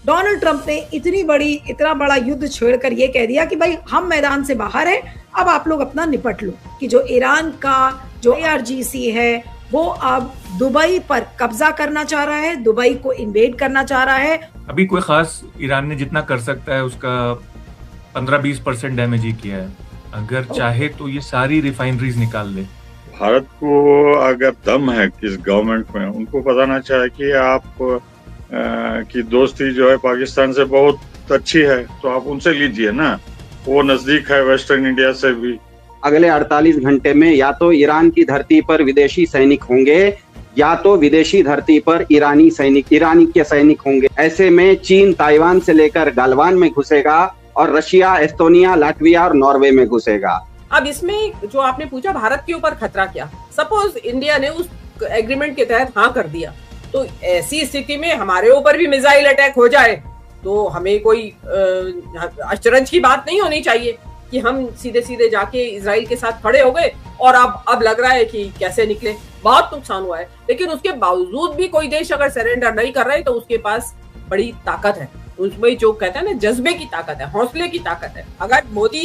Donald Trump ने इतना बड़ा युद्ध छेड़कर ये कह दिया कि भाई हम मैदान से बाहर हैं, अब आप लोग अपना निपट लो। कि जो ईरान का जो IRGC है वो अब दुबई पर कब्जा करना चाह रहा है, दुबई को इन्वेड करना चाह रहा है। अभी कोई खास ईरान ने जितना कर सकता है उसका 15-20% डैमेज ही किया है। अगर चाहे तो ये सारी रिफाइनरीज निकाल ले। भारत को अगर दम है किस गवर्नमेंट में, उनको बताना चाहिए कि आप की दोस्ती जो है पाकिस्तान से बहुत अच्छी है, तो आप उनसे लीजिए ना, वो नजदीक है वेस्टर्न इंडिया से भी। अगले 48 घंटे में या तो ईरान की धरती पर विदेशी सैनिक होंगे या तो विदेशी धरती पर ईरानी के सैनिक होंगे। ऐसे में चीन ताइवान से लेकर गालवान में घुसेगा और रशिया, एस्टोनिया, लाटविया और नॉर्वे में घुसेगा। अब इसमें जो आपने पूछा भारत के ऊपर खतरा क्या, सपोज इंडिया ने उस एग्रीमेंट के तहत हाँ कर दिया, तो ऐसी स्थिति में हमारे ऊपर भी मिसाइल अटैक हो जाए तो हमें कोई अचरज की बात नहीं होनी चाहिए कि हम सीधे सीधे जाके इजराइल के साथ खड़े हो गए और अब लग रहा है कि कैसे निकले। बहुत नुकसान हुआ है, लेकिन उसके बावजूद भी कोई देश अगर सरेंडर नहीं कर रहे तो उसके पास बड़ी ताकत है, उसमें जो कहते हैं ना जज्बे की ताकत है, हौसले की ताकत है। अगर मोदी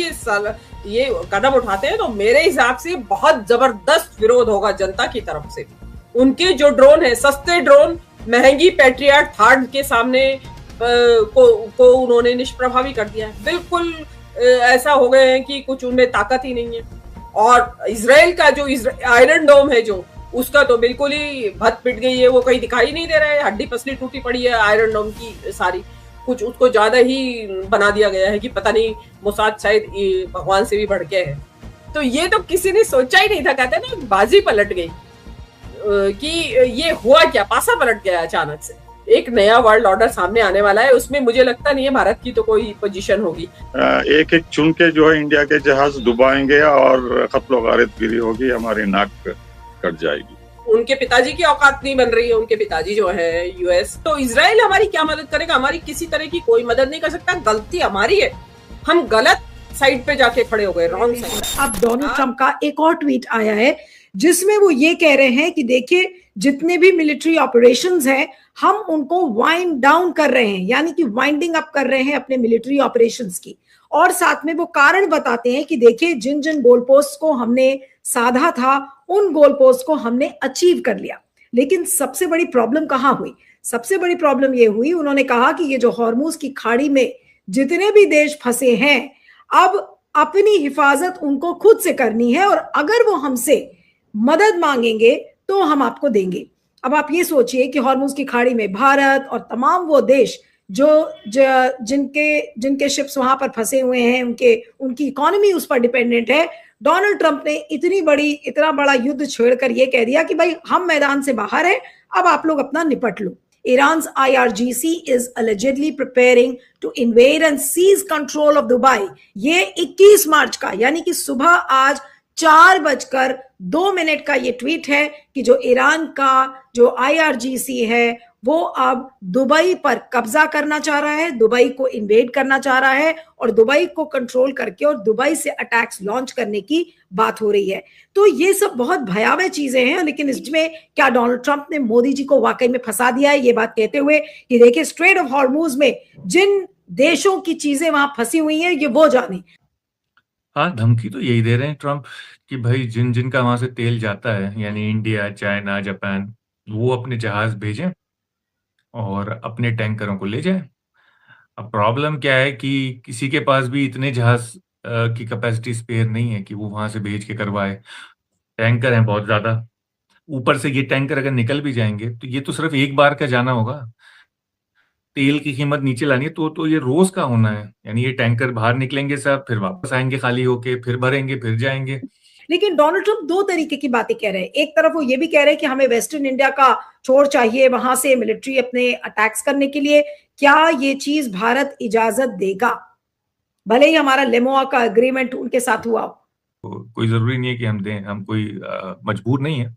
ये कदम उठाते हैं तो मेरे हिसाब से बहुत जबरदस्त विरोध होगा जनता की तरफ से। उनके जो ड्रोन है, सस्ते ड्रोन, महंगी पैट्रियट थर्ड के सामने को उन्होंने निष्प्रभावी कर दिया है। बिल्कुल ऐसा हो गए हैं कि कुछ उनमें ताकत ही नहीं है। और इजराइल का जो आयरन डोम है जो, उसका तो बिल्कुल ही भत पिट गई है, वो कहीं दिखाई नहीं दे रहा है, हड्डी पसली टूटी पड़ी है आयरन डोम की सारी। कुछ उसको ज्यादा ही बना दिया गया है कि पता नहीं मोसाद शायद भगवान से भी भड़के है। तो ये तो किसी ने सोचा ही नहीं था, कहते ना बाजी पलट गई कि ये हुआ क्या, पासा पलट गया अचानक से। एक नया वर्ल्ड ऑर्डर सामने आने वाला है, उसमें मुझे लगता नहीं है भारत की तो कोई पोजीशन होगी। एक एक चुन के जो है इंडिया के जहाज डुबाएंगे और खत्लो गारतगिरी होगी, हमारी नाक कट जाएगी। उनके पिताजी की औकात नहीं बन रही है, उनके पिताजी जो है US, तो इजराइल हमारी क्या मदद करेगा? हमारी किसी तरह की कोई मदद नहीं कर सकता। गलती हमारी है, हम गलत साइड पे जाके खड़े हो गए, रॉन्ग साइड। अब डोनाल्ड ट्रंप का एक और ट्वीट आया है जिसमें वो ये कह रहे हैं कि देखिए जितने भी मिलिट्री ऑपरेशंस हैं हम उनको वाइंड डाउन कर रहे हैं, यानी कि वाइंडिंग अप कर रहे हैं अपने मिलिट्री ऑपरेशंस की। और साथ में वो कारण बताते हैं कि देखिए जिन जिन गोल पोस्ट को हमने साधा था उन गोल पोस्ट को हमने अचीव कर लिया। लेकिन सबसे बड़ी प्रॉब्लम कहां हुई? सबसे बड़ी प्रॉब्लम ये हुई, उन्होंने कहा कि ये जो हॉर्मुज की खाड़ी में जितने भी देश फंसे हैं अब अपनी हिफाजत उनको खुद से करनी है, और अगर वो हमसे मदद मांगेंगे तो हम आपको देंगे। अब आप ये सोचिए कि हॉर्मुज की खाड़ी में भारत और तमाम वो देश जिनके शिप्स वहां पर फंसे हुए हैं, उनकी इकोनॉमी उस पर डिपेंडेंट है। डोनाल्ड ट्रंप ने इतना बड़ा युद्ध छेड़कर ये कह दिया कि भाई हम मैदान से बाहर हैं, अब आप लोग अपना निपट लो। Iran's IRGC is allegedly preparing to invade and seize control of Dubai। ये 21 मार्च का, यानी कि सुबह आज 4:02 का ये ट्वीट है कि जो ईरान का जो IRGC है वो अब दुबई पर कब्जा करना चाह रहा है, दुबई को इन्वेड करना चाह रहा है और दुबई को कंट्रोल करके और दुबई से अटैक्स लॉन्च करने की बात हो रही है। तो ये सब बहुत भयावह चीजें हैं, लेकिन इसमें क्या डोनाल्ड ट्रंप ने मोदी जी को वाकई में फंसा दिया है, ये बात कहते हुए कि देखिए स्ट्रेट ऑफ हॉर्मुज में जिन देशों की चीजें वहां फंसी हुई हैं ये वो जाने। हाँ, धमकी तो यही दे रहे हैं ट्रंप कि भाई जिन जिन का वहां से तेल जाता है, यानी इंडिया, चाइना, जापान, वो अपने जहाज भेजें और अपने टैंकरों को ले जाएं। अब प्रॉब्लम क्या है कि किसी के पास भी इतने जहाज की कैपेसिटी स्पेयर नहीं है कि वो वहां से भेज के करवाए। टैंकर हैं बहुत ज्यादा, ऊपर से ये टैंकर अगर निकल भी जाएंगे तो ये तो सिर्फ एक बार का जाना होगा। तेल की कीमत नीचे लानी है तो ये रोज का होना है, यानी ये टैंकर बाहर निकलेंगे सब, फिर वापस आएंगे खाली होके, फिर भरेंगे, फिर जाएंगे। लेकिन डोनाल्ड ट्रंप दो तरीके की बातें कह रहे हैं। एक तरफ वो ये भी कह रहे हैं कि हमें वेस्टर्न इंडिया का छोर चाहिए वहां से मिलिट्री अपने अटैक्स करने के लिए। क्या ये चीज भारत इजाजत देगा, भले ही हमारा लेमोआ का एग्रीमेंट उनके साथ हुआ? कोई जरूरी नहीं है कि हम दें, हम कोई मजबूर नहीं है।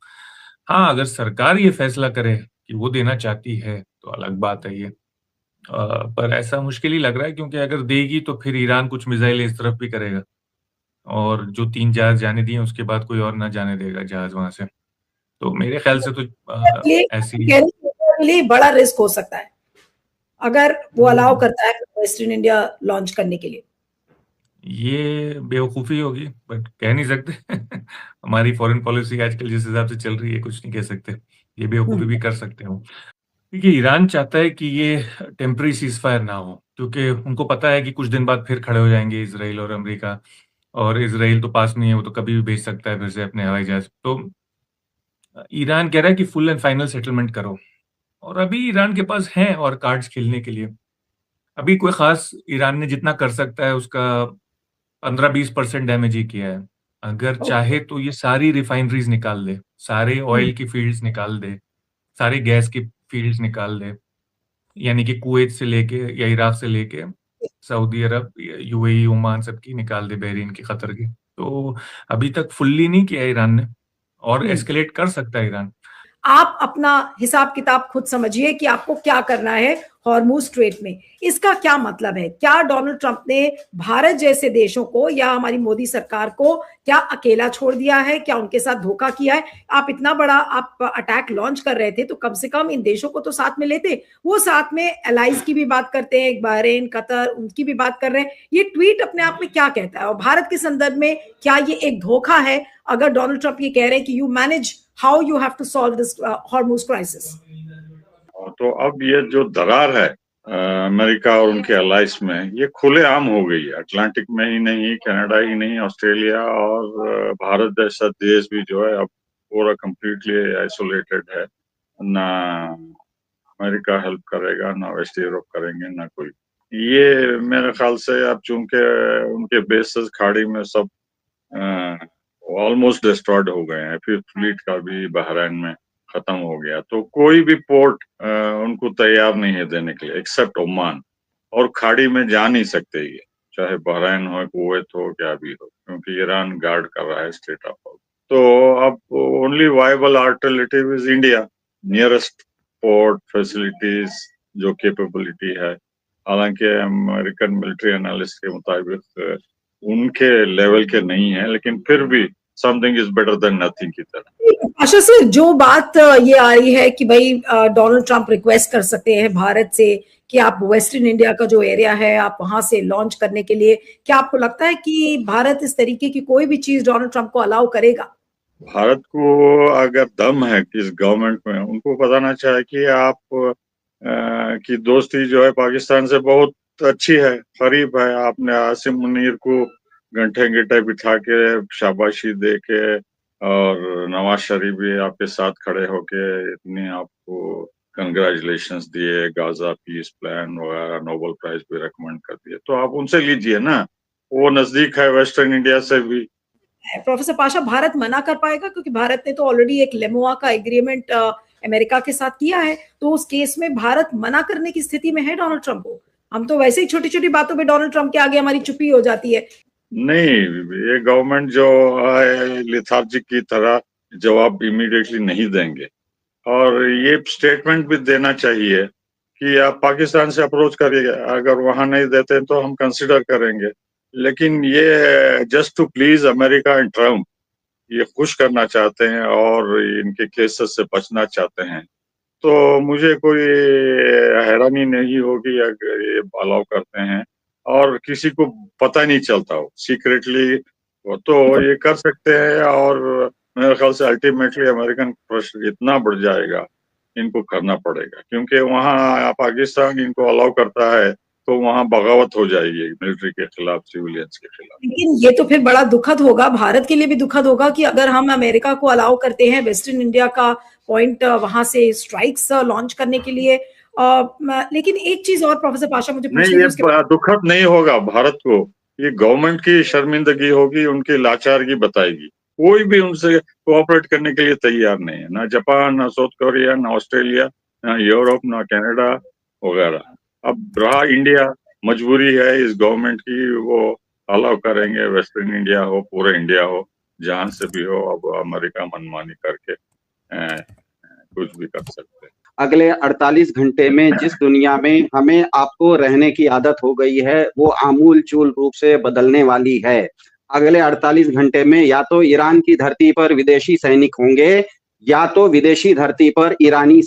हाँ, अगर सरकार ये फैसला करे कि वो देना चाहती है तो अलग बात है ये, पर ऐसा मुश्किल ही लग रहा है, क्योंकि अगर देगी तो फिर ईरान कुछ मिसाइल इस तरफ भी करेगा और जो 3 जहाज जाने दिए उसके बाद कोई और ना जाने देगा जहाज वहां से। तो मेरे ख्याल से तो ऐसी बड़ा रिस्क हो सकता है। अगर वो अलाउ करता है वेस्टर्न इंडिया लॉन्च करने के लिए? ये बेवकूफ़ी होगी, बट कह नहीं सकते। हमारी फॉरेन पॉलिसी आजकल जिस हिसाब से चल रही है, कुछ नहीं कह सकते। ये बेवकूफ़ी भी कर सकते हो। क्योंकि ईरान चाहता है कि ये टेम्पररी सीज़फायर ना हो, क्योंकि उनको पता है कि कुछ दिन बाद फिर खड़े हो जाएंगे इसराइल और अमेरिका, और इसराइल तो पास में है, वो तो कभी भी भेज सकता है फिर से अपने हवाई जहाज। तो ईरान कह रहा है कि फुल एंड फाइनल सेटलमेंट करो, और अभी ईरान के पास हैं और कार्ड्स खेलने के लिए। अभी कोई खास ईरान ने जितना कर सकता है उसका 15-20% डैमेज ही किया है। अगर चाहे तो ये सारी रिफाइनरीज निकाल दे, सारे ऑयल की फील्ड्स निकाल दे, सारी गैस की फील्ड्स निकाल दे, यानी कि कुवैत से लेके या इराक से लेके सऊदी अरब, यूएई, ओमान सबकी निकाल दे, बहरीन की, कतर की। तो अभी तक फुल्ली नहीं किया ईरान ने, और एस्केलेट कर सकता है ईरान। आप अपना हिसाब किताब खुद समझिए कि आपको क्या करना है हॉर्मुज स्ट्रेट में। इसका क्या मतलब है? क्या डोनाल्ड ट्रंप ने भारत जैसे देशों को या हमारी मोदी सरकार को क्या अकेला छोड़ दिया है? क्या उनके साथ धोखा किया है? आप इतना बड़ा आप अटैक लॉन्च कर रहे थे तो कम से कम इन देशों को तो साथ में लेते। वो साथ में एलाइज की भी बात करते हैं, बहरीन, कतर, उनकी भी बात कर रहे हैं। ये ट्वीट अपने आप में क्या कहता है, और भारत के संदर्भ में क्या ये एक धोखा है अगर डोनाल्ड ट्रंप ये कह रहे हैं कि you manage how you have to solve this Hormuz crisis? तो अब ये जो दरार है अमेरिका और उनके अलाइंस में, ये खुलेआम हो गई है। अटलांटिक में ही नहीं, कनाडा ही नहीं, ऑस्ट्रेलिया और भारत जैसा देश भी जो है अब पूरा कंप्लीटली आइसोलेटेड है। ना अमेरिका हेल्प करेगा, ना वेस्ट यूरोप करेंगे, ना कोई। ये मेरे ख्याल से अब चूंकि उनके बेसेस खाड़ी में सब ऑलमोस्ट डिस्ट्रॉयड हो गए हैं, फिर फ्लीट का भी बहरीन में खत्म हो गया, तो कोई भी पोर्ट उनको तैयार नहीं है देने के लिए एक्सेप्ट ओमान, और खाड़ी में जा नहीं सकते ये, चाहे बहरीन हो, कुवैत हो, क्या भी हो, क्योंकि ईरान गार्ड कर रहा है स्ट्रेट ऑफ हॉर्मुज। तो अब only viable alternative is India, nearest port facilities जो कैपेबिलिटी है। हालांकि अमेरिकन मिलिट्री एनालिस्ट के मुताबिक उनके लेवल के नहीं है, लेकिन फिर भी something is better than nothing की तरह। आशा से जो बात ये आ रही है कि भाई डोनाल्ड ट्रंप रिक्वेस्ट कर सकते हैं भारत से कि आप वेस्टर्न इंडिया का जो एरिया है आप वहां से लॉन्च करने के लिए, क्या आपको लगता है कि भारत इस तरीके की कोई भी चीज डोनाल्ड ट्रंप को अलाउ करेगा? भारत को अगर दम है किस गवर्नमेंट में, उनको बताना चाहिए कि आप की दोस्ती जो है पाकिस्तान से बहुत अच्छी है, करीब है। आपने आसिम मुनीर को घंटे घंटे बिठा के शाबाशी दे के, और नवाज शरीफ भी आपके साथ खड़े होके इतने आपको कंग्रेचुलेशंस दिए, गाजा पीस प्लान वगैरह, नोबेल प्राइज भी रिकमेंड कर दिए, तो आप उनसे लीजिए ना, वो नजदीक है वेस्टर्न इंडिया से भी। प्रोफेसर पाशा, भारत मना कर पाएगा? क्योंकि भारत ने तो ऑलरेडी एक लेमोआ का एग्रीमेंट अमेरिका के साथ किया है, तो उस केस में भारत मना करने की स्थिति में है डोनाल्ड ट्रंप को? हम तो वैसे ही छोटी छोटी बातों पे डोनाल्ड ट्रंप के आगे हमारी चुप्पी हो जाती है। नहीं, ये गवर्नमेंट जो लेथार्जिक की तरह जवाब इमीडिएटली नहीं देंगे, और ये स्टेटमेंट भी देना चाहिए कि आप पाकिस्तान से अप्रोच करिएगा, अगर वहां नहीं देते तो हम कंसिडर करेंगे। लेकिन ये just to please America and Trump, ये खुश करना चाहते हैं और इनके केसेस से बचना चाहते हैं, तो मुझे कोई हैरानी नहीं होगी अगर ये अलाउ करते हैं और किसी को पता नहीं चलता हो सीक्रेटली, तो ये कर सकते हैं। और मेरे ख्याल से अल्टीमेटली अमेरिकन प्रेशर इतना बढ़ जाएगा, इनको करना पड़ेगा, क्योंकि वहाँ पाकिस्तान इनको अलाउ करता है तो वहाँ बगावत हो जाएगी मिलिट्री के खिलाफ, सिविलियंस के खिलाफ। लेकिन ये तो फिर बड़ा दुखद होगा, भारत के लिए भी दुखद होगा कि अगर हम अमेरिका को अलाउ करते हैं वेस्टर्न इंडिया का पॉइंट वहां से स्ट्राइक्स लॉन्च करने के लिए। लेकिन एक चीज और प्रोफेसर पाशा मुझे नहीं, ये दुखद नहीं होगा भारत को, ये गवर्नमेंट की शर्मिंदगी होगी, उनकी लाचारगी बताएगी। कोई भी उनसे कोऑपरेट करने के लिए तैयार नहीं है, ना जापान, ना साउथ कोरिया, ना ऑस्ट्रेलिया, ना यूरोप, ना कनाडा वगैरह। अब रहा इंडिया, मजबूरी है इस गवर्नमेंट की, वो अलाउ करेंगे, वेस्टर्न इंडिया हो, पूरे इंडिया हो, जहां से भी हो। अब अमेरिका मनमानी करके कुछ भी कर सकते हैं। अगले 48 घंटे में जिस दुनिया में हमें आपको रहने की आदत हो गई है, वो आमूल चूल रूप से बदलने वाली है। अगले 48 घंटे में या तो ईरान की धरती पर विदेशी सैनिक होंगे, या तो विदेशी धरती पर ईरानी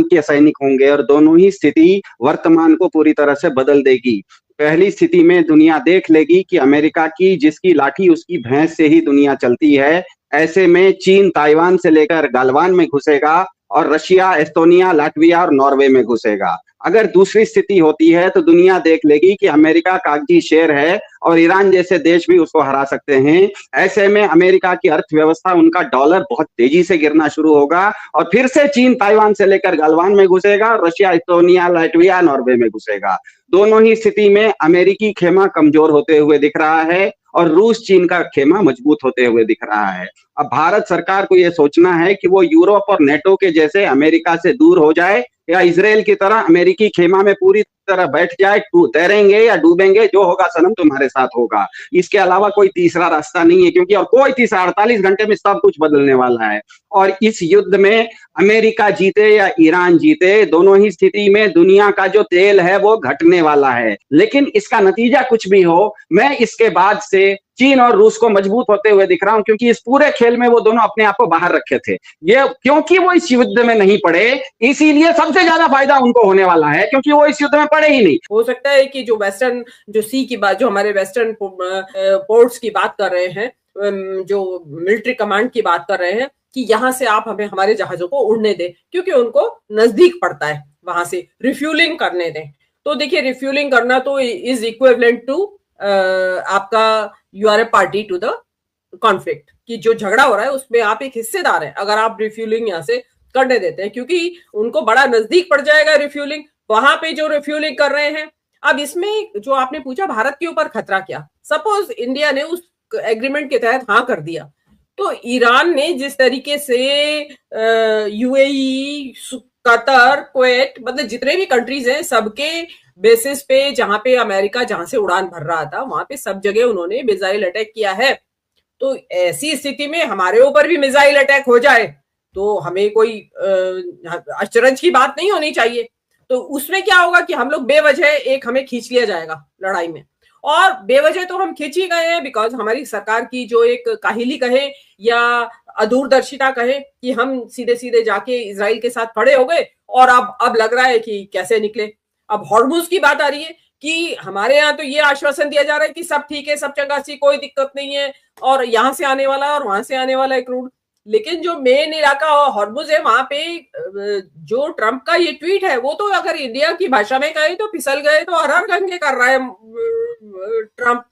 के सैनिक होंगे, और दोनों ही स्थिति वर्तमान को पूरी तरह से बदल देगी। पहली स्थिति में दुनिया देख लेगी कि अमेरिका की जिसकी लाठी उसकी भैंस से ही दुनिया चलती है। ऐसे में चीन ताइवान से लेकर गालवान में घुसेगा और रशिया, एस्टोनिया, लाटविया और नॉर्वे में घुसेगा। अगर दूसरी स्थिति होती है तो दुनिया देख लेगी कि अमेरिका कागजी शेर है और ईरान जैसे देश भी उसको हरा सकते हैं। ऐसे में अमेरिका की अर्थव्यवस्था, उनका डॉलर बहुत तेजी से गिरना शुरू होगा और फिर से चीन ताइवान से लेकर गालवान में घुसेगा, रशिया, एस्टोनिया, लाटविया, नॉर्वे में घुसेगा। दोनों ही स्थिति में अमेरिकी खेमा कमजोर होते हुए दिख रहा है और रूस चीन का खेमा मजबूत होते हुए दिख रहा है। अब भारत सरकार को यह सोचना है कि वो यूरोप और नेटो के जैसे अमेरिका से दूर हो जाए या इजराइल की तरह अमेरिकी खेमा में पूरी तरह बैठ जाए। तैरेंगे या डूबेंगे, जो होगा सनम तुम्हारे साथ होगा। इसके अलावा कोई तीसरा रास्ता नहीं है, क्योंकि और कोई तीसरा 48 घंटे में सब कुछ बदलने वाला है। और इस युद्ध में अमेरिका जीते या ईरान जीते, दोनों ही स्थिति में दुनिया का जो तेल है वो घटने वाला है। लेकिन इसका नतीजा कुछ भी हो, मैं इसके बाद से चीन और रूस को मजबूत होते हुए दिख रहा हूं, क्योंकि इस पूरे खेल में वो दोनों अपने आप को बाहर रखे थे। ये क्योंकि वो इस युद्ध में नहीं पड़े, इसीलिए सबसे ज्यादा फायदा उनको होने वाला है, क्योंकि वो इस युद्ध में पड़े ही नहीं। हो सकता है कि जो वेस्टर्न, जो सी की बात, जो हमारे वेस्टर्न पोर्ट्स की बात कर रहे हैं, जो मिलिट्री कमांड की बात कर रहे हैं, कि यहाँ से आप हमें हमारे जहाजों को उड़ने दें, क्योंकि उनको नजदीक पड़ता है, वहां से रिफ्यूलिंग करने दें। तो देखिए, रिफ्यूलिंग करना तो इज इक्विवेलेंट टू आपका you are a party to the conflict, कि जो झगड़ा हो रहा है उसमें आप एक हिस्सेदार हैं अगर आप रिफ्यूलिंग यहाँ से करने देते हैं, क्योंकि उनको बड़ा नजदीक पड़ जाएगा रिफ्यूलिंग, वहां पे जो रिफ्यूलिंग कर रहे हैं। अब इसमें जो आपने पूछा भारत के ऊपर खतरा क्या, सपोज इंडिया ने उस एग्रीमेंट के तहत हाँ कर दिया, तो ईरान ने जिस तरीके से यूएई, कतर, कुवैत, मतलब जितने भी कंट्रीज हैं, सबके बेसिस पे जहां पे अमेरिका जहां से उड़ान भर रहा था, वहां पे सब जगह उन्होंने मिसाइल अटैक किया है। तो ऐसी स्थिति में हमारे ऊपर भी मिसाइल अटैक हो जाए तो हमें कोई अचरज की बात नहीं होनी चाहिए। तो उसमें क्या होगा कि हम लोग बेवजह एक हमें खींच लिया जाएगा लड़ाई में, और बेवजह तो हम खींच ही गए हैं, बिकॉज हमारी सरकार की जो एक काहिली कहे या अदूरदर्शिता कहे कि हम सीधे सीधे जाके इजराइल के साथ खड़े हो गए, और अब लग रहा है कि कैसे निकले। अब हॉर्मुज की बात आ रही है कि हमारे यहाँ तो ये आश्वासन दिया जा रहा है कि सब ठीक है, सब चंगासी, कोई दिक्कत नहीं है, और यहाँ से आने वाला और वहां से आने वाला है क्रूड। लेकिन जो मेन इलाका हॉर्मुज है, वहां पे जो ट्रंप का ये ट्वीट है, वो तो अगर इंडिया की भाषा में कहे तो फिसल गए तो हर गंगे कर रहा है ट्रंप।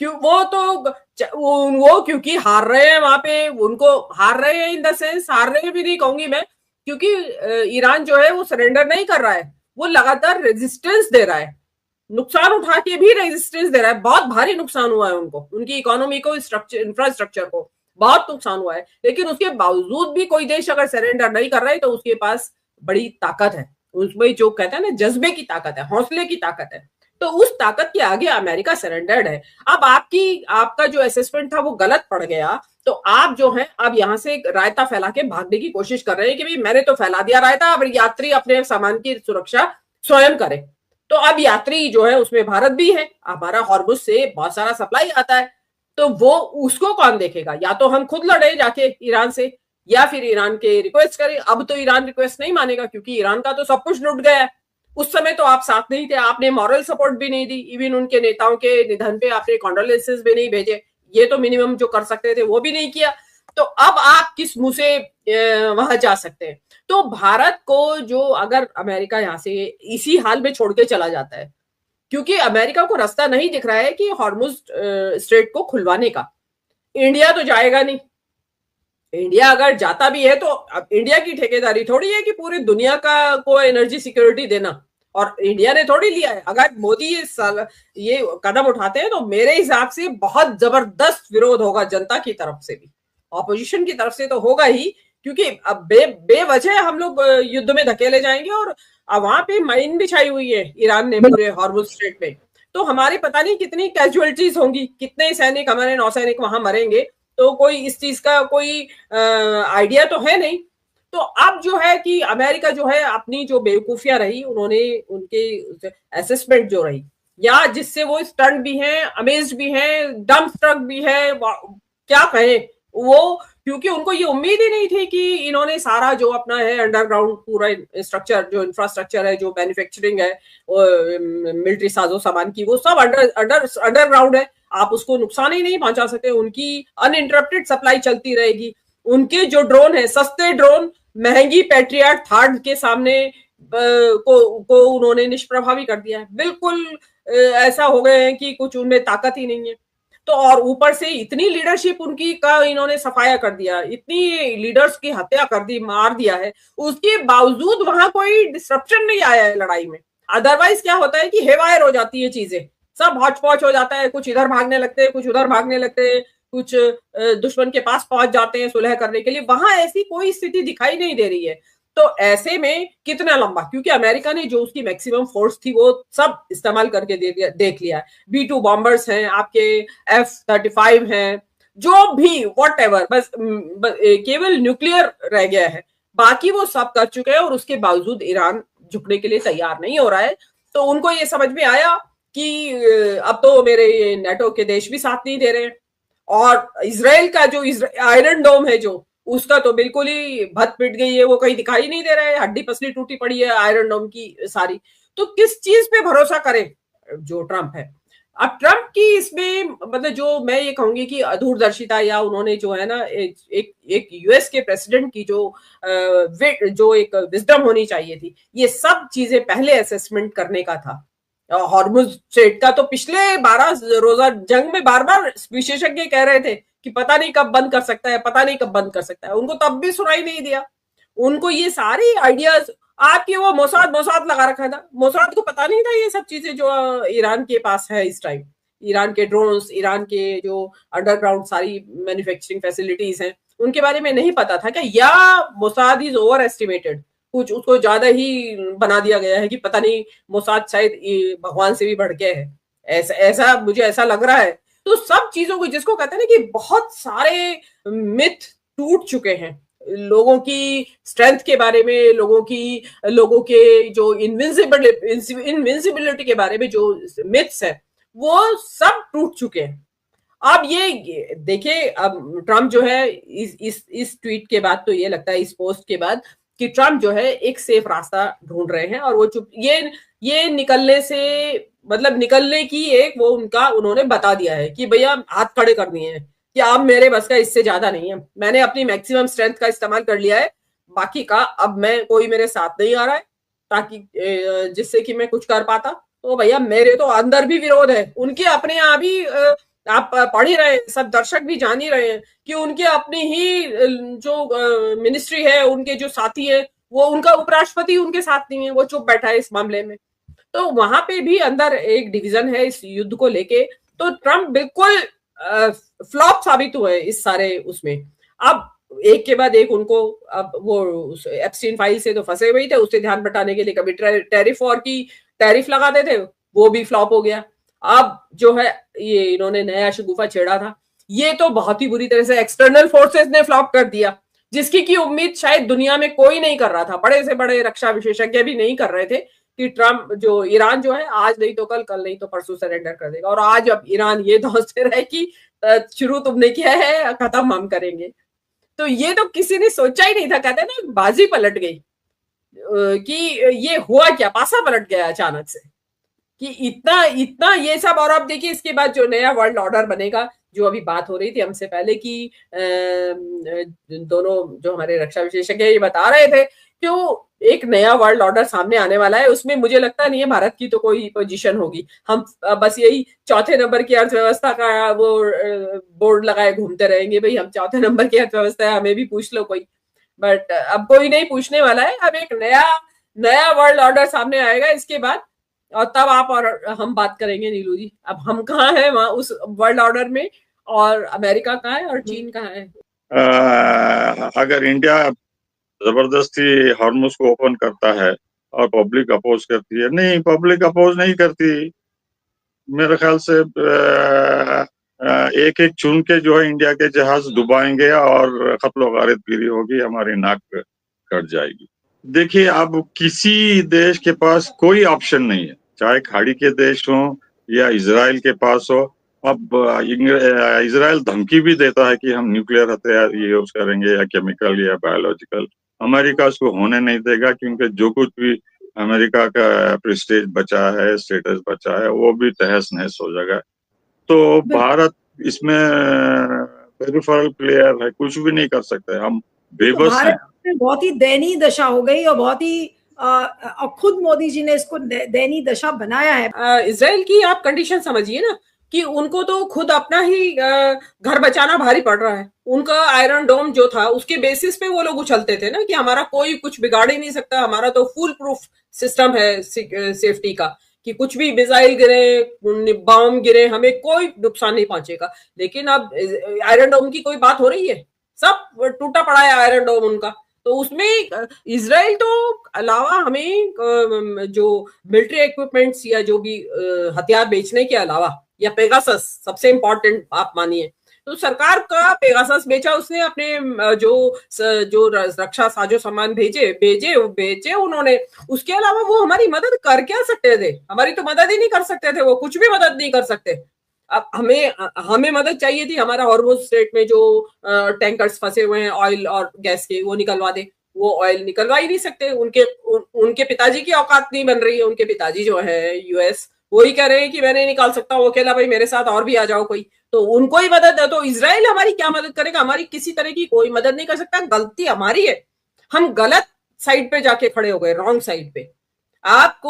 क्यों? वो क्योंकि हार रहे हैं वहां पे, उनको हार रहे हैं इन द सेंस, हार रहे भी नहीं कहूंगी मैं, क्योंकि ईरान जो है वो सरेंडर नहीं कर रहा है, वो लगातार रेजिस्टेंस दे रहा है, नुकसान उठा के भी रेजिस्टेंस दे रहा है। बहुत भारी नुकसान हुआ है उनको, उनकी इकोनॉमी को, इंफ्रास्ट्रक्चर को बहुत नुकसान हुआ है। लेकिन उसके बावजूद भी कोई देश अगर सरेंडर नहीं कर रहा है तो उसके पास बड़ी ताकत है, उसमें जो कहते हैं ना जज्बे की ताकत है, हौसले की ताकत है। तो उस ताकत के आगे अमेरिका सरेंडर्ड है। अब आपका जो असेसमेंट था वो गलत पड़ गया, तो आप जो है अब यहां से रायता फैला के भागने की कोशिश कर रहे हैं कि भाई मैंने तो फैला दिया रायता, अब यात्री अपने सामान की सुरक्षा स्वयं करे। तो अब यात्री जो है उसमें भारत भी है, हमारा हॉर्मुज से बहुत सारा सप्लाई आता है, तो वो उसको कौन देखेगा? या तो हम खुद लड़े जाके ईरान से, या फिर ईरान के रिक्वेस्ट करें। अब तो ईरान रिक्वेस्ट नहीं मानेगा, क्योंकि ईरान का तो सब कुछ लुट गया है। उस समय तो आप साथ नहीं थे, आपने मॉरल सपोर्ट भी नहीं दी, इवन उनके नेताओं के निधन पे आपने कॉन्डोलेंसेस भी नहीं भेजे, ये तो मिनिमम जो कर सकते थे वो भी नहीं किया। तो अब आप किस मुंह से वहां जा सकते हैं? तो भारत को जो अगर अमेरिका यहां से इसी हाल में छोड़ के चला जाता है, क्योंकि अमेरिका को रास्ता नहीं दिख रहा है कि हॉर्मुज स्ट्रेट को खुलवाने का, इंडिया तो जाएगा नहीं। इंडिया अगर जाता भी है तो अब इंडिया की ठेकेदारी थोड़ी है कि पूरी दुनिया का को एनर्जी सिक्योरिटी देना, और इंडिया ने थोड़ी लिया है। अगर मोदी ये कदम उठाते हैं तो मेरे हिसाब से बहुत जबरदस्त विरोध होगा जनता की तरफ से भी, ऑपोजिशन की तरफ से तो होगा ही, क्योंकि अब बेवजह हम लोग युद्ध में धकेले जाएंगे। और वहां पे माइन बिछाई हुई है ईरान ने पूरे हॉर्मुज स्ट्रेट में, तो हमारे पता नहीं कितनी कैजुअलिटीज होंगी, कितने सैनिक, हमारे नौसैनिक वहां मरेंगे, तो कोई इस चीज का कोई आइडिया तो है नहीं। तो अब जो है कि अमेरिका जो है अपनी जो बेवकूफियां रही, उन्होंने उनके असेसमेंट जो रही, या जिससे वो स्टंट भी हैं, अमेज्ड भी हैं, डम स्ट्रक भी है, क्या कहें, वो क्योंकि उनको ये उम्मीद ही नहीं थी कि इन्होंने सारा जो अपना है अंडरग्राउंड पूरा स्ट्रक्चर, जो इंफ्रास्ट्रक्चर है, जो मैन्युफैक्चरिंग है मिलिट्री साजो सामान की, वो सब अंडरग्राउंड है, आप उसको नुकसान ही नहीं पहुंचा सकते। उनकी अनइंटरप्टेड सप्लाई चलती रहेगी। उनके जो ड्रोन है, सस्ते ड्रोन, महंगी पैट्रियट थर्ड के सामने को उन्होंने निष्प्रभावी कर दिया है। बिल्कुल ऐसा हो गए हैं कि कुछ उनमें ताकत ही नहीं है। तो और ऊपर से इतनी लीडरशिप उनकी का इन्होंने सफाया कर दिया, इतनी लीडर्स की हत्या कर दी, मार दिया है, उसके बावजूद वहां कोई डिस्ट्रप्शन नहीं आया है लड़ाई में। अदरवाइज क्या होता है कि हेवायर हो जाती है चीजें, सब हौच पौच हो जाता है, कुछ इधर भागने लगते हैं, कुछ उधर भागने लगते हैं, कुछ दुश्मन के पास पहुंच जाते हैं सुलह करने के लिए। वहां ऐसी कोई स्थिति दिखाई नहीं दे रही है। तो ऐसे में कितना लंबा, क्योंकि अमेरिका ने जो उसकी मैक्सिमम फोर्स थी वो सब इस्तेमाल करके देख लिया है। B-2 बॉम्बर्स हैं, आपके F-35 हैं, जो भी वॉट एवर, बस केवल न्यूक्लियर रह गया है, बाकी वो सब कर चुके हैं। और उसके बावजूद ईरान झुकने के लिए तैयार नहीं हो रहा है। तो उनको ये समझ में आया कि अब तो मेरे नेटो के देश भी साथ नहीं दे रहे हैं, और इजराइल का जो आयरन डोम है जो, उसका तो बिल्कुल ही भत पिट गई है, वो कहीं दिखाई नहीं दे रहा है, हड्डी पसली टूटी पड़ी है आयरन डोम की सारी। तो किस चीज पे भरोसा करे जो ट्रम्प है। अब ट्रम्प की इसमें मतलब जो मैं ये कहूंगी कि अदूरदर्शिता, या उन्होंने जो है ना एक यूएस के प्रेसिडेंट की जो एक विजडम होनी चाहिए थी, ये सब चीजें पहले असेसमेंट करने का था। हॉर्मुज स्ट्रेट का तो पिछले 12 रोजा जंग में बार बार विशेषज्ञ कह रहे थे कि पता नहीं कब बंद कर सकता है, पता नहीं कब बंद कर सकता है। उनको तब भी सुनाई नहीं दिया। उनको ये सारी आइडियाज, आपकी वो मोसाद लगा रखा था, मोसाद को पता नहीं था ये सब चीजें जो ईरान के पास है इस टाइम। ईरान के ड्रोन्स, ईरान के जो अंडरग्राउंड सारी मैन्युफैक्चरिंग फैसिलिटीज हैं, उनके बारे में नहीं पता था क्या, या मोसाद इज ओवर एस्टिमेटेड, कुछ उसको ज्यादा ही बना दिया गया है कि पता नहीं मोसाद शायद भगवान से भी बढ़ के है। ऐसा मुझे ऐसा लग रहा है। तो सब चीजों को, जिसको कहते हैं ना कि बहुत सारे मिथ टूट चुके हैं, लोगों की स्ट्रेंथ के बारे में, लोगों के जो इनविंसिबिलिटी के बारे में जो मिथ्स है, वो सब टूट चुके हैं। अब ये देखिए, अब ट्रम्प जो है इस ट्वीट के बाद तो ये लगता है, इस पोस्ट के बाद, कि ट्रम्प जो है एक सेफ रास्ता ढूंढ रहे हैं। और वो चुप ये निकलने से मतलब निकलने की एक वो उन्होंने बता दिया है कि भैया हाथ खड़े कर दिए हैं कि अब मेरे बस का इससे ज्यादा नहीं है, मैंने अपनी मैक्सिमम स्ट्रेंथ का इस्तेमाल कर लिया है, बाकी का अब मैं कोई मेरे साथ नहीं आ रहा है ताकि जिससे कि मैं कुछ कर पाता। तो भैया मेरे तो अंदर भी विरोध है, उनके अपने यहाँ भी आप पढ़ ही रहे हैं, सब दर्शक भी जान ही रहे हैं कि उनके अपनी ही जो मिनिस्ट्री है, उनके जो साथी है, वो उनका उपराष्ट्रपति उनके साथ नहीं है, वो चुप बैठा है इस मामले में। तो वहां पे भी अंदर एक डिवीजन है इस युद्ध को लेके। तो ट्रम्प बिल्कुल फ्लॉप साबित हुए इस सारे उसमें। अब एक के बाद एक उनको, अब वो एप्स्टीन फाइल से तो फंसे हुए थे, उससे ध्यान बटाने के लिए कभी टैरिफ लगाते थे, वो भी फ्लॉप हो गया। अब जो है ये इन्होंने नया शगुफा छेड़ा था, ये तो बहुत ही बुरी तरह से एक्सटर्नल फोर्सेस ने फ्लॉप कर दिया, जिसकी की उम्मीद शायद दुनिया में कोई नहीं कर रहा था, बड़े से बड़े रक्षा विशेषज्ञ भी नहीं कर रहे थे कि ट्रम्प जो ईरान जो है आज नहीं तो कल नहीं तो परसों सरेंडर कर देगा। और आज अब ईरान ये धौंसते रहे कि शुरू तुमने किया है, खत्म हम करेंगे। तो ये तो किसी ने सोचा ही नहीं था। कहते हैं ना, बाजी पलट गई कि ये हुआ क्या, पासा पलट गया अचानक से कि इतना ये सब। और अब देखिए इसके बाद जो नया वर्ल्ड ऑर्डर बनेगा, जो अभी बात हो रही थी हमसे पहले कि दोनों जो हमारे रक्षा विशेषज्ञ ये बता रहे थे कि एक नया वर्ल्ड ऑर्डर सामने आने वाला है। उसमें मुझे लगता नहीं है भारत की तो कोई पोजीशन होगी। हम बस यही चौथे नंबर की अर्थव्यवस्था का वो बोर्ड लगाए घूमते रहेंगे, भाई हम चौथे नंबर की अर्थव्यवस्था है, हमें भी पूछ लो कोई। बट अब कोई नहीं पूछने वाला है। अब एक नया वर्ल्ड ऑर्डर सामने आएगा इसके बाद, और तब आप और हम बात करेंगे नीलू जी। अब हम कहाँ हैं वहां उस वर्ल्ड ऑर्डर में, और अमेरिका कहाँ है और चीन कहाँ है। अगर इंडिया जबरदस्ती हॉर्मुज को ओपन करता है और पब्लिक अपोज करती है, नहीं पब्लिक अपोज नहीं करती। मेरे ख्याल से एक एक चुन के जो है इंडिया के जहाज डुबाएंगे और खत्लो गारिद गिरी होगी, हमारी नाक कट जाएगी। देखिए अब किसी देश के पास कोई ऑप्शन नहीं है, चाहे खाड़ी के देश हो या इजराइल के पास हो, अब इजराइल धमकी भी देता है कि हम न्यूक्लियर हथियार यूज करेंगे या केमिकल या बायोलॉजिकल। अमेरिका उसको होने नहीं देगा, क्योंकि जो कुछ भी अमेरिका का प्रेस्टीज बचा है, स्टेटस बचा है, वो भी तहस नहस हो जाएगा। तो भारत इसमें पेरिफेरल प्लेयर है, कुछ भी नहीं कर सकते, हम बेबस हैं। भारत में बहुत ही दयनीय दशा हो गई और बहुत ही और खुद मोदी जी ने इसको दयनीय दशा बनाया है। इजराइल की आप कंडीशन समझिए ना कि उनको तो खुद अपना ही घर बचाना भारी पड़ रहा है। उनका आयरन डोम जो था उसके बेसिस पे वो लोग उछलते थे ना कि हमारा कोई कुछ बिगाड़ ही नहीं सकता, हमारा तो फुल प्रूफ सिस्टम है सेफ्टी का कि कुछ भी मिसाइल गिरे, बम गिरे, हमें कोई नुकसान नहीं पहुंचेगा। लेकिन अब आयरन डोम की कोई बात हो रही है? सब टूटा पड़ा है आयरन डोम उनका। तो उसमें इजराइल तो अलावा हमें जो मिलिट्री इक्विपमेंट्स या जो भी हथियार बेचने के अलावा, या पेगासस सबसे इंपॉर्टेंट आप मानिए, तो सरकार का पेगासस बेचा उसने, अपने जो रक्षा साजो सामान बेचे उन्होंने। उसके अलावा वो हमारी मदद कर क्या सकते थे? हमारी तो मदद ही नहीं कर सकते थे, वो कुछ भी मदद नहीं कर सकते। अब हमें मदद चाहिए थी, हमारा हॉर्मुज स्ट्रेट में जो टैंकर्स फंसे हुए हैं ऑयल और गैस के, वो निकलवा दे। वो ऑयल निकलवा ही नहीं सकते, उनके पिताजी की औकात नहीं बन रही है। उनके पिताजी जो है यूएस, वो ही कह रहे हैं कि मैं नहीं निकाल सकता, वो अकेला, भाई मेरे साथ और भी आ जाओ कोई, तो उनको ही मदद है। तो इजराइल हमारी क्या मदद करेगा? हमारी किसी तरह की कोई मदद नहीं कर सकता। गलती हमारी है, हम गलत साइड पे जाके खड़े हो गए, रॉन्ग साइड पे। आप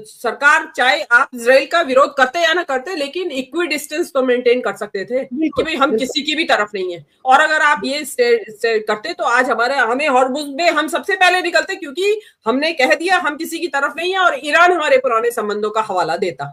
सरकार चाहे आप इजराइल का विरोध करते या ना करते, लेकिन इक्वी डिस्टेंस तो मेंटेन कर सकते थे कि भाई हम किसी की भी तरफ नहीं है। और अगर आप ये करते तो आज हमें हॉर्मुज में हम सबसे पहले निकलते, क्योंकि हमने कह दिया हम किसी की तरफ नहीं है, और ईरान हमारे पुराने संबंधों का हवाला देता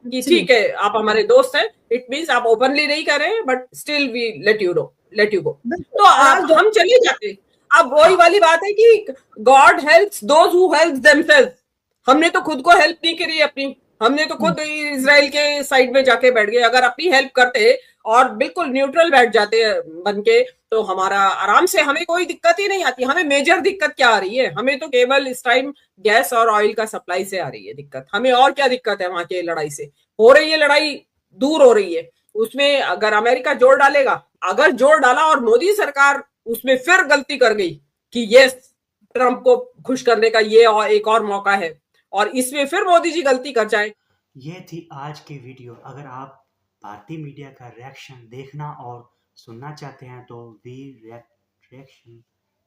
कि ठीक है आप हमारे दोस्त हैं, इट मींस आप ओपनली नहीं कर रहे हैं but still we let you go. तो हम चले जाते। अब वही वाली बात है कि God helps those who helps themselves. हमने तो खुद को हेल्प नहीं करी अपनी, हमने तो खुद इजराइल के साइड में जाके बैठ गए। अगर अपनी हेल्प करते और बिल्कुल न्यूट्रल बैठ जाते बनके, तो हमारा आराम से, हमें कोई दिक्कत ही नहीं आती। हमें मेजर दिक्कत क्या आ रही है? हमें तो केवल इस टाइम गैस और ऑयल का सप्लाई से आ रही है दिक्कत। हमें और क्या दिक्कत है? वहां की लड़ाई से हो रही है, लड़ाई दूर हो रही है। उसमें अगर अमेरिका जोर डालेगा, अगर जोर डाला और मोदी सरकार उसमें फिर गलती कर गई कि ये ट्रंप को खुश करने का ये और एक और मौका है, और इसमें फिर मोदी जी गलती कर जाए। ये थी आज की वीडियो। अगर आप भारतीय मीडिया का रिएक्शन देखना और सुनना चाहते हैं तो वी रिएक्शन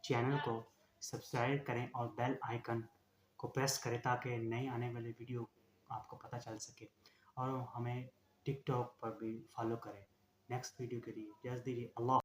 चैनल को सब्सक्राइब करें और बेल आइकन को प्रेस करें ताकि नए आने वाले वीडियो आपको पता चल सके। और हमें टिकटॉक पर भी फॉलो करें। नेक्स्ट वीडियो के लिए जल्दी अल्लाह।